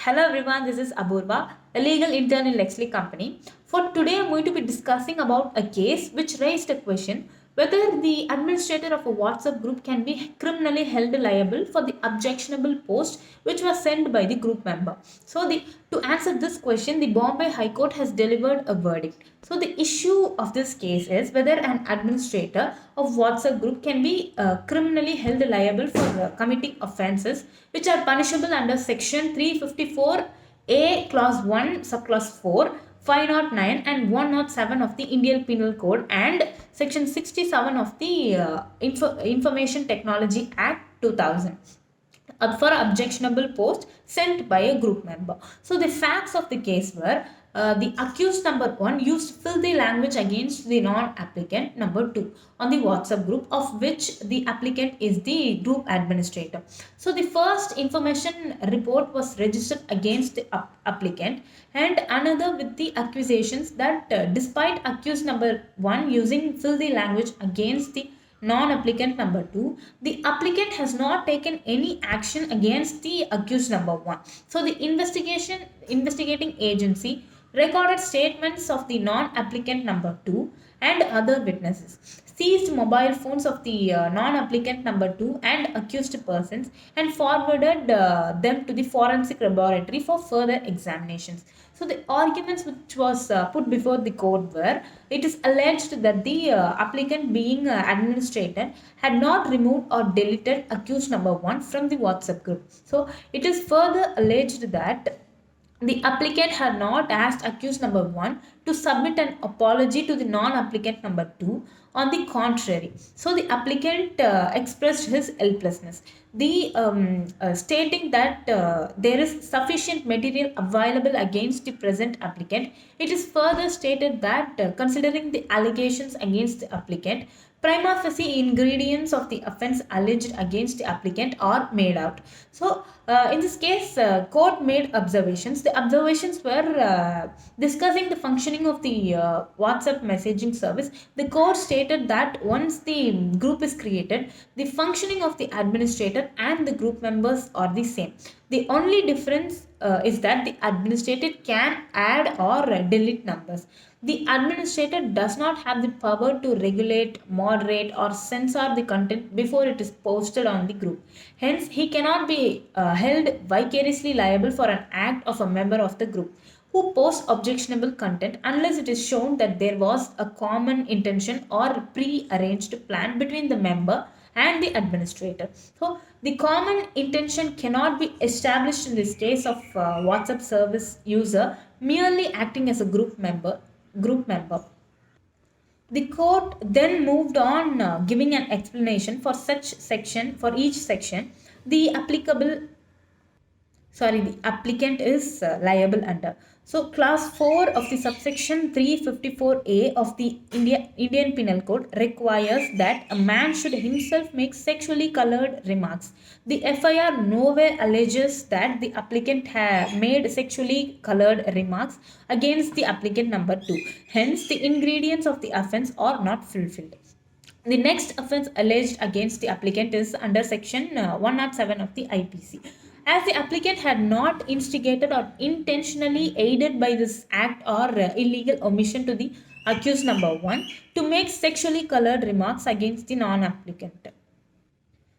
Hello everyone, this is Abhurva, a legal intern in Lexley Company. For today, I'm going to be discussing about a case which raised a question whether the administrator of a WhatsApp group can be criminally held liable for the objectionable post which was sent by the group member. To answer this question, the Bombay High Court has delivered a verdict. So, the issue of this case is whether an administrator of WhatsApp group can be criminally held liable for committing offences which are punishable under Section 354A Clause 1 Subclause 4, 509 and 107 of the Indian Penal Code and Section 67 of the Information Technology Act 2000 for objectionable post sent by a group member. So the facts of the case were the accused number one used filthy language against the non-applicant number two on the WhatsApp group of which the applicant is the group administrator. So the first information report was registered against the applicant and another with the accusations that despite accused number one using filthy language against the non-applicant number 2, the applicant has not taken any action against the accused number 1. So the investigating agency recorded statements of the non-applicant number 2 and other witnesses, seized mobile phones of the non-applicant number 2 and accused persons and forwarded them to the forensic laboratory for further examinations. So the arguments which was put before the court were it is alleged that the applicant being administrator had not removed or deleted accused number 1 from the WhatsApp group. So it is further alleged that the applicant had not asked accused number 1 to submit an apology to the non-applicant number 2. On the contrary, so the applicant expressed his helplessness. Stating that there is sufficient material available against the present applicant, it is further stated that considering the allegations against the applicant, prima facie ingredients of the offence alleged against the applicant are made out. So, in this case, court made observations. The observations were discussing the functioning of the WhatsApp messaging service. The court stated that once the group is created, the functioning of the administrator and the group members are the same. The only difference is that the administrator can add or delete numbers. The administrator does not have the power to regulate, moderate, or censor the content before it is posted on the group. Hence, he cannot be held vicariously liable for an act of a member of the group who posts objectionable content unless it is shown that there was a common intention or pre-arranged plan between the member and the administrator. So, the common intention cannot be established in this case of WhatsApp service user merely acting as a group member. The court then moved on giving an explanation for each section the the applicant is liable under. So, clause 4 of the subsection 354A of the Indian Penal Code requires that a man should himself make sexually colored remarks. The FIR nowhere alleges that the applicant made sexually colored remarks against the applicant number 2. Hence, the ingredients of the offence are not fulfilled. The next offence alleged against the applicant is under section 107 of the IPC. As the applicant had not instigated or intentionally aided by this act or illegal omission to the accused number 1 to make sexually colored remarks against the non-applicant.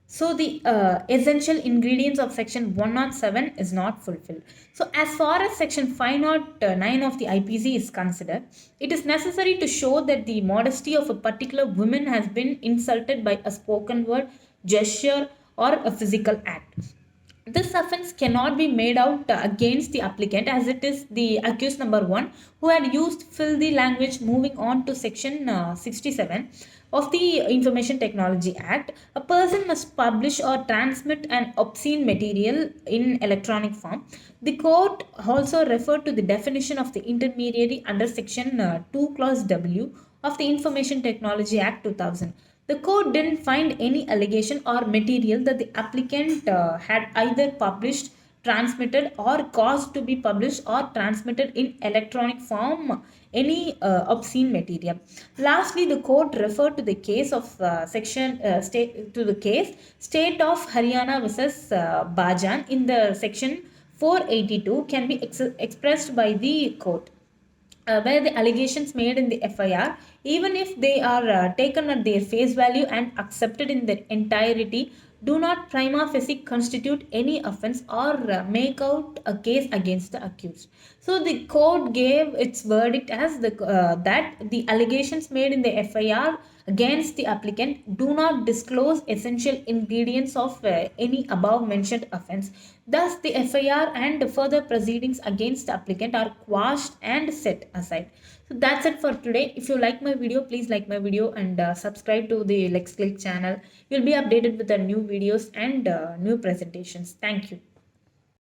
So the essential ingredients of section 107 is not fulfilled. So as far as section 509 of the IPC is considered, it is necessary to show that the modesty of a particular woman has been insulted by a spoken word, gesture or a physical act. This offence cannot be made out against the applicant as it is the accused number 1 who had used filthy language. Moving on to section 67 of the Information Technology Act, a person must publish or transmit an obscene material in electronic form. The court also referred to the definition of the intermediary under section 2 clause W of the Information Technology Act 2000. The court didn't find any allegation or material that the applicant had either published, transmitted, or caused to be published or transmitted in electronic form any obscene material. Lastly, the court referred to the case of state of Haryana versus Bajan in the section 482 can be expressed by the court, where the allegations made in the FIR, even if they are taken at their face value and accepted in their entirety, do not prima facie constitute any offense or make out a case against the accused. So the court gave its verdict as that the allegations made in the FIR against the applicant do not disclose essential ingredients of any above mentioned offense. Thus, the FIR and further proceedings against the applicant are quashed and set aside. So that's it for today. If you like my video, please like my video and subscribe to the LexClick channel. You'll be updated with the new videos and new presentations. Thank you.